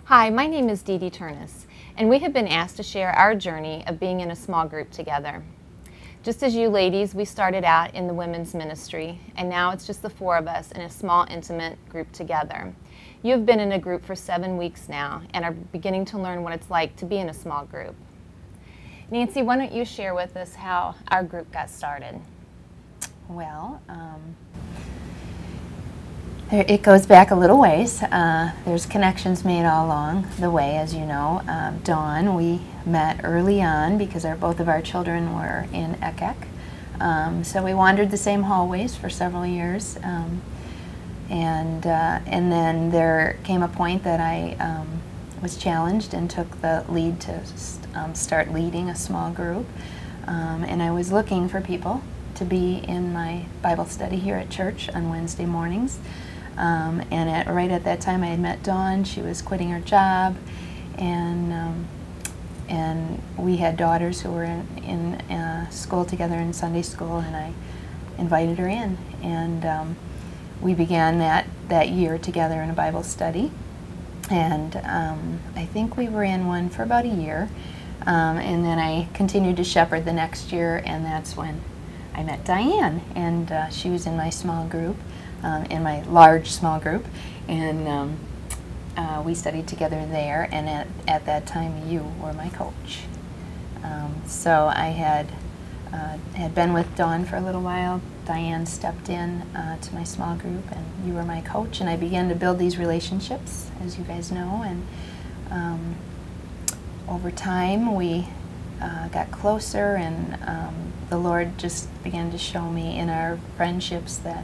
Hi, my name is Dee Dee Turnus, and we have been asked to share our journey of being in a small group together. Just as you ladies, we started out in the women's ministry, and now it's just the four of us in a small, intimate group together. You have been in a group for 7 weeks now and are beginning to learn what it's like to be in a small group. Nancy, why don't you share with us how our group got started? Well, it goes back a little ways. There's connections made all along the way, as you know. Dawn, we met early on because both of our children were in ECEC. So we wandered the same hallways for several years. And then there came a point that I was challenged and took the lead to start leading a small group. And I was looking for people to be in my Bible study here at church on Wednesday mornings. And right at that time I had met Dawn. She was quitting her job, and we had daughters who were in school together in Sunday school, and I invited her in, and we began that year together in a Bible study, and I think we were in one for about a year, and then I continued to shepherd the next year, and that's when I met Diane, and she was in my small group. In my large small group, and we studied together there, and at that time you were my coach. So I had been with Dawn for a little while. Diane stepped in to my small group, and you were my coach, and I began to build these relationships, as you guys know, and over time we got closer, and the Lord just began to show me in our friendships that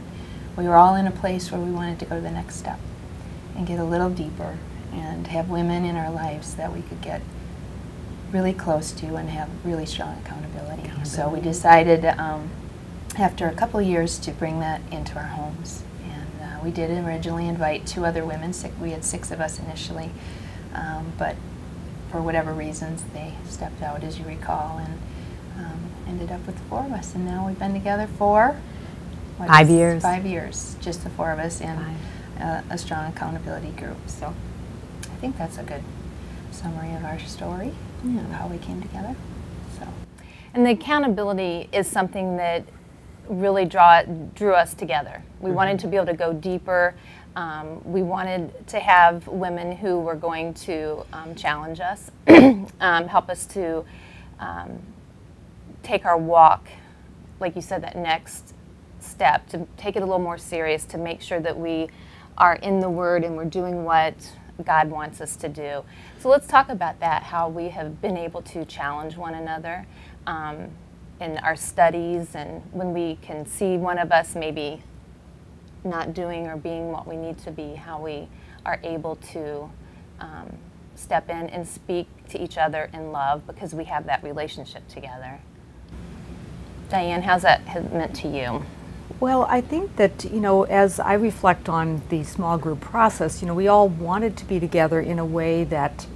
we were all in a place where we wanted to go to the next step and get a little deeper and have women in our lives that we could get really close to and have really strong accountability. So we decided after a couple of years to bring that into our homes. And we did originally invite 2 other women. We had 6 of us initially, but for whatever reasons they stepped out, as you recall, and ended up with the 4 of us. And now we've been together for 5 years. 5 years, just the 4 of us in a strong accountability group. So I think that's a good summary of our story, of how we came together. So, And the accountability is something that really drew us together. We wanted to be able to go deeper. We wanted to have women who were going to challenge us, help us to take our walk, like you said, that next step, to take it a little more serious, to make sure that we are in the Word and we're doing what God wants us to do. So let's talk about that, how we have been able to challenge one another in our studies, and when we can see one of us maybe not doing or being what we need to be, how we are able to step in and speak to each other in love because we have that relationship together. Diane, how's that meant to you? Well, I think that, as I reflect on the small group process, we all wanted to be together in a way that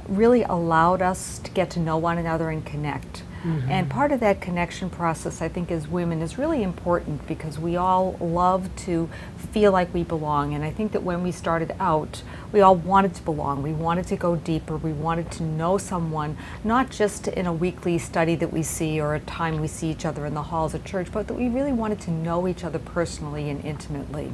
really allowed us to get to know one another and connect. And part of that connection process, I think, as women is really important because we all love to feel like we belong. And I think that when we started out, we all wanted to belong. We wanted to go deeper. We wanted to know someone, not just in a weekly study that we see or a time we see each other in the halls of church, but that we really wanted to know each other personally and intimately.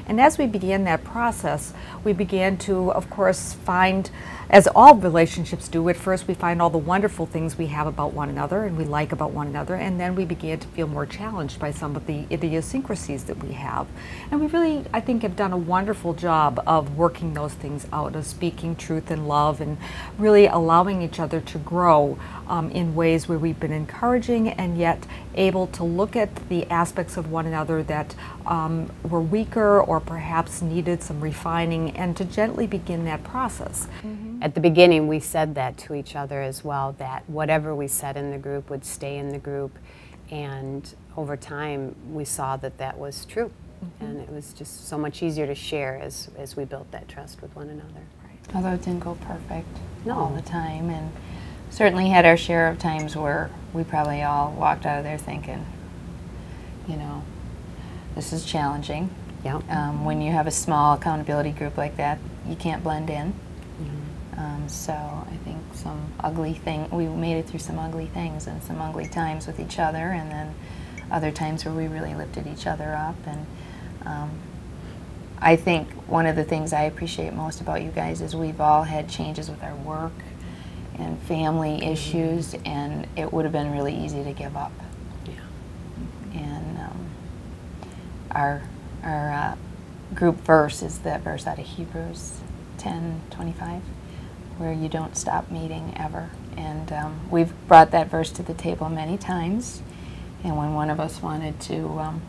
And as we began that process, we began to, of course, find, as all relationships do, at first we find all the wonderful things we have about one another and we like about one another, and then we began to feel more challenged by some of the idiosyncrasies that we have. And we really, I think, have done a wonderful job of working those things out, of speaking truth and love, and really allowing each other to grow in ways where we've been encouraging and yet able to look at the aspects of one another that were weaker or perhaps needed some refining, and to gently begin that process. At the beginning, we said that to each other as well, that whatever we said in the group would stay in the group, and over time we saw that that was true, and it was just so much easier to share as we built that trust with one another. right. Although it didn't go perfect all the time, and certainly had our share of times where we probably all walked out of there thinking, this is challenging. Yeah. When you have a small accountability group like that, you can't blend in. So I think we made it through some ugly things and some ugly times with each other, and then other times where we really lifted each other up. And I think one of the things I appreciate most about you guys is we've all had changes with our work and family issues, and it would have been really easy to give up. Yeah. And our group verse is that verse out of Hebrews 10:25, where you don't stop meeting ever. And we've brought that verse to the table many times, and when one of us wanted to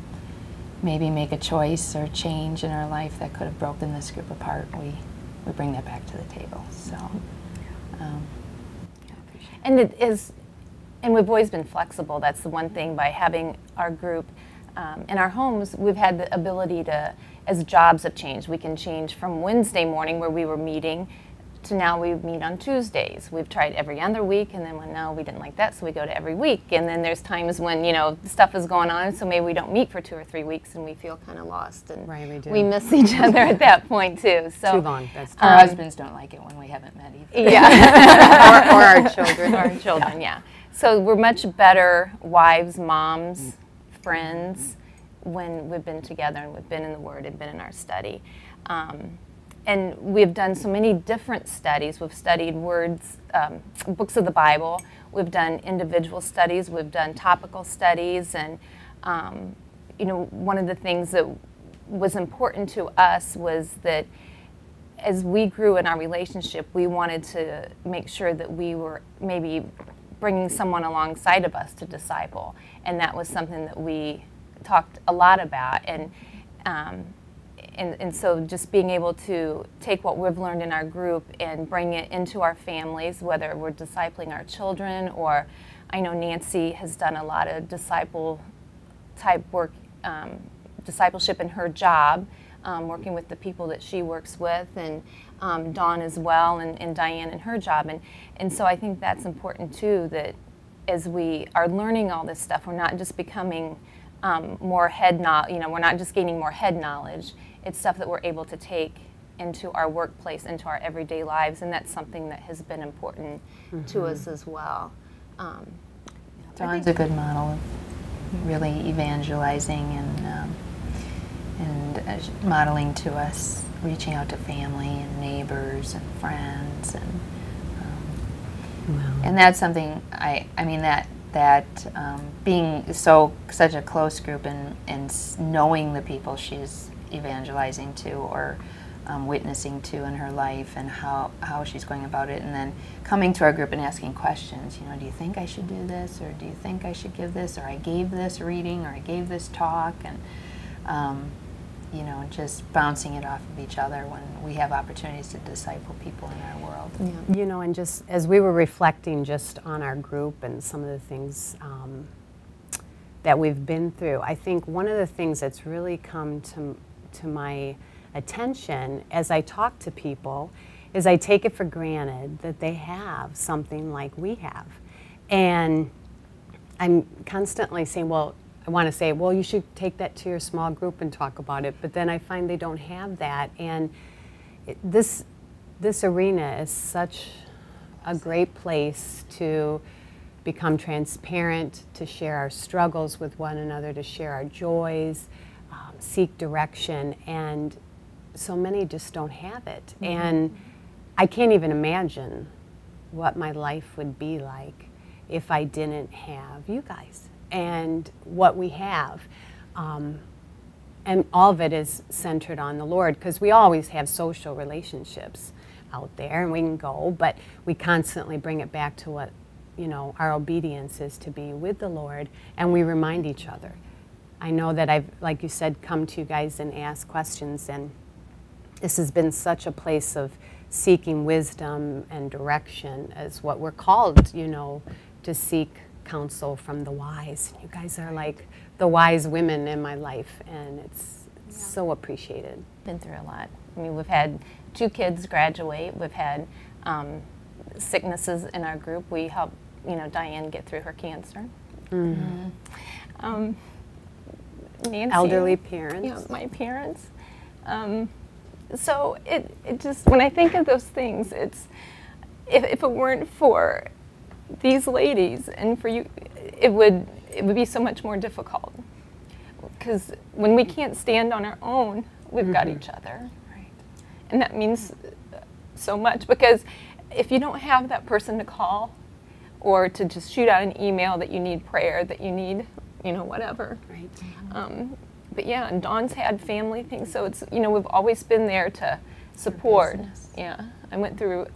maybe make a choice or change in our life that could have broken this group apart, we bring that back to the table. So, and it is, and we've always been flexible. That's the one thing, by having our group in our homes, we've had the ability to, as jobs have changed, we can change from Wednesday morning where we were meeting to now we meet on Tuesdays. We've tried every other week, and then when no, we didn't like that, so we go to every week. And then there's times when, you know, stuff is going on, so maybe we don't meet for 2 or 3 weeks, and we feel kind of lost, and right, we do. We miss each other at that point too. So too long. That's our husbands don't like it when we haven't met either. Yeah, or our children. Or our children, yeah. So we're much better wives, moms, friends when we've been together and we've been in the Word and been in our study. And we've done so many different studies. We've studied words, books of the Bible. We've done individual studies. We've done topical studies. And, you know, one of the things that was important to us was that as we grew in our relationship, we wanted to make sure that we were maybe bringing someone alongside of us to disciple. And that was something that we talked a lot about. And so just being able to take what we've learned in our group and bring it into our families, whether we're discipling our children, or I know Nancy has done a lot of disciple-type work, discipleship in her job, working with the people that she works with, and Dawn as well, and Diane in her job. And so I think that's important too, that as we are learning all this stuff, we're not just becoming more we're not just gaining more head knowledge. It's stuff that we're able to take into our workplace, into our everyday lives, and that's something that has been important to us as well. Dawn's a good model of really evangelizing and modeling to us, reaching out to family and neighbors and friends, and that's something I mean that being such a close group and knowing the people she's evangelizing to or witnessing to in her life and how she's going about it, and then coming to our group and asking questions, you know, do you think I should do this, or do you think I should give this, or I gave this reading, or I gave this talk, and you know, just bouncing it off of each other when we have opportunities to disciple people in our world. Yeah. You know, and just as we were reflecting just on our group and some of the things that we've been through, I think one of the things that's really come to my attention as I talk to people is I take it for granted that they have something like we have. And I'm constantly saying, well, I want to say, well, you should take that to your small group and talk about it, but then I find they don't have that. And this arena is such a great place to become transparent, to share our struggles with one another, to share our joys, seek direction, and so many just don't have it. And I can't even imagine what my life would be like if I didn't have you guys and what we have. And all of it is centered on the Lord, because we always have social relationships out there and we can go, but we constantly bring it back to what, you know, our obedience is to be with the Lord, and we remind each other. I know that I've, like you said, come to you guys and ask questions, and this has been such a place of seeking wisdom and direction as what we're called, you know, to seek counsel from the wise. You guys are like the wise women in my life, and it's so appreciated. Been through a lot. I mean, we've had 2 kids graduate. We've had sicknesses in our group. We helped, you know, Diane get through her cancer. Nancy, elderly parents. Yeah, my parents. So it just, when I think of those things, it's, if it weren't for these ladies and for you, it would be so much more difficult. Because when we can't stand on our own, we've got each other. Right. And that means so much, because if you don't have that person to call or to just shoot out an email that you need prayer, that you need, you know, whatever. Right. But yeah, and Dawn's had family things, so it's, you know, we've always been there to support. Yeah, I went through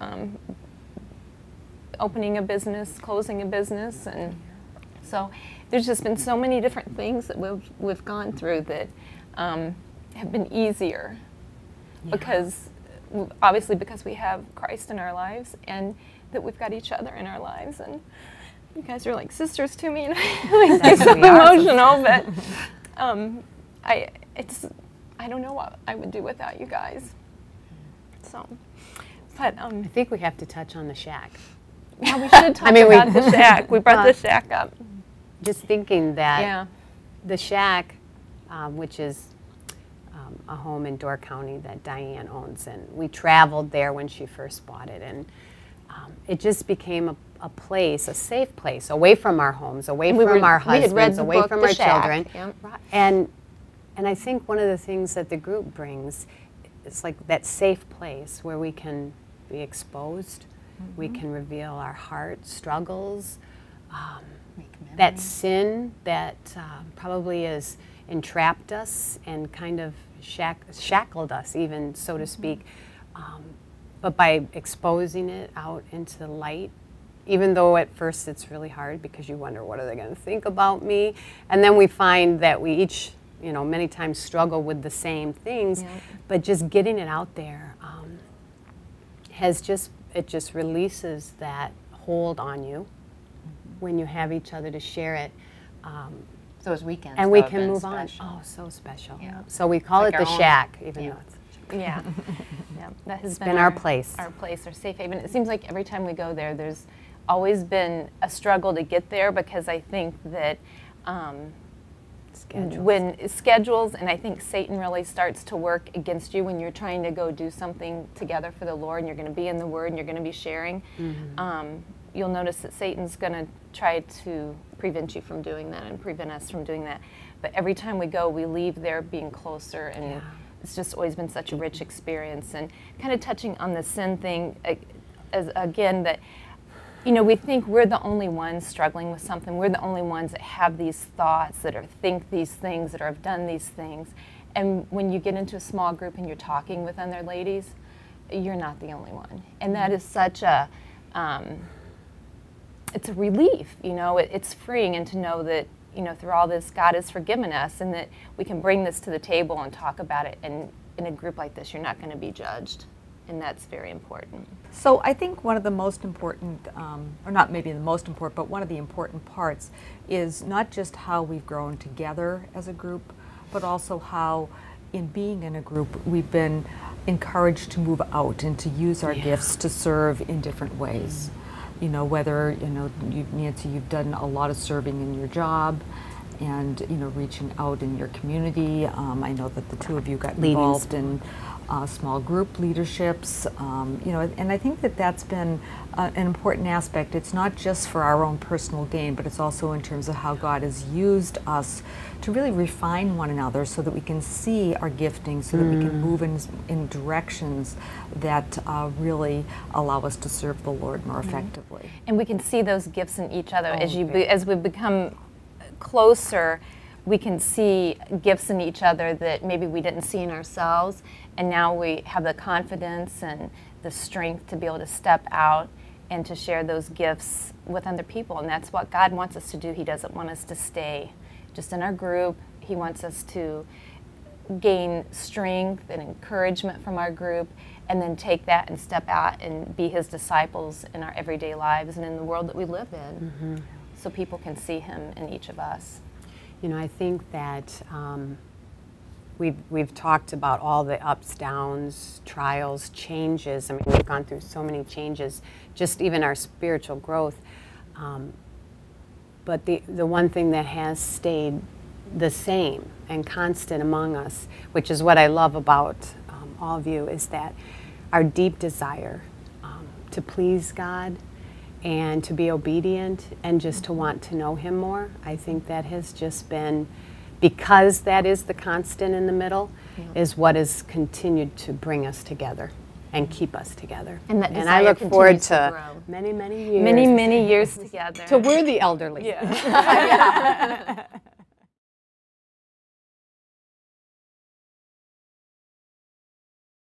opening a business, closing a business, and so there's just been so many different things that we've gone through that have been easier, because obviously because we have Christ in our lives, and that we've got each other in our lives, and you guys are like sisters to me, and I get so emotional, but I don't know what I would do without you guys. So, but I think we have to touch on the shack. yeah, we should talk about the shack. We brought the shack up. Just thinking that the shack, which is a home in Door County that Diane owns, and we traveled there when she first bought it, and it just became a place, a safe place, away from our homes, away from our husbands, away from our children. And I think one of the things that the group brings is like that safe place where we can be exposed, we can reveal our heart struggles, that sin that probably has entrapped us and kind of shackled us, even, so to speak. But by exposing it out into the light, even though at first it's really hard because you wonder, what are they going to think about me? And then we find that we each, you know, many times struggle with the same things, but just getting it out there it just releases that hold on you when you have each other to share it. Those weekends. And we can move on. Oh, so special. Yeah. So we call it the shack, even though it's... Yeah, that has been our place. Our place, our safe haven. It seems like every time we go there, there's always been a struggle to get there, because I think that schedules, and I think Satan really starts to work against you when you're trying to go do something together for the Lord, and you're going to be in the Word, and you're going to be sharing. You'll notice that Satan's going to try to prevent you from doing that and prevent us from doing that. But every time we go, we leave there being closer, and it's just always been such a rich experience. And kind of touching on the sin thing, as again, that, you know, we think we're the only ones struggling with something. We're the only ones that have these thoughts, that think these things, that have done these things. And when you get into a small group and you're talking with other ladies, you're not the only one. And that is such a, it's a relief, you know, it's freeing, and to know that, you know, through all this, God has forgiven us, and that we can bring this to the table and talk about it. And in a group like this, you're not going to be judged. And that's very important. So I think one of the most important, or not maybe the most important, but one of the important parts is not just how we've grown together as a group, but also how, in being in a group, we've been encouraged to move out and to use our gifts to serve in different ways. You know, whether, you know, Nancy, you've done a lot of serving in your job, and, you know, reaching out in your community. I know that the two of you got involved in small group leaderships, you know, and I think that that's been an important aspect. It's not just for our own personal gain, but it's also in terms of how God has used us to really refine one another, so that we can see our gifting, so that we can move in directions that really allow us to serve the Lord more effectively. And we can see those gifts in each other. As we become closer, we can see gifts in each other that maybe we didn't see in ourselves, and now we have the confidence and the strength to be able to step out and to share those gifts with other people. And that's what God wants us to do. He doesn't want us to stay just in our group. He wants us to gain strength and encouragement from our group, and then take that and step out and be His disciples in our everyday lives and in the world that we live in, so people can see Him in each of us. You know, I think that we've talked about all the ups, downs, trials, changes. I mean, we've gone through so many changes, just even our spiritual growth. But the one thing that has stayed the same and constant among us, which is what I love about all of you is that our deep desire to please God and to be obedient and just to want to know Him more. I think that has just been, because that is the constant in the middle, is what has continued to bring us together and keep us together. And that I desire look forward continues to grow. many, many years. Many, many years together. Till we're the elderly. Yeah.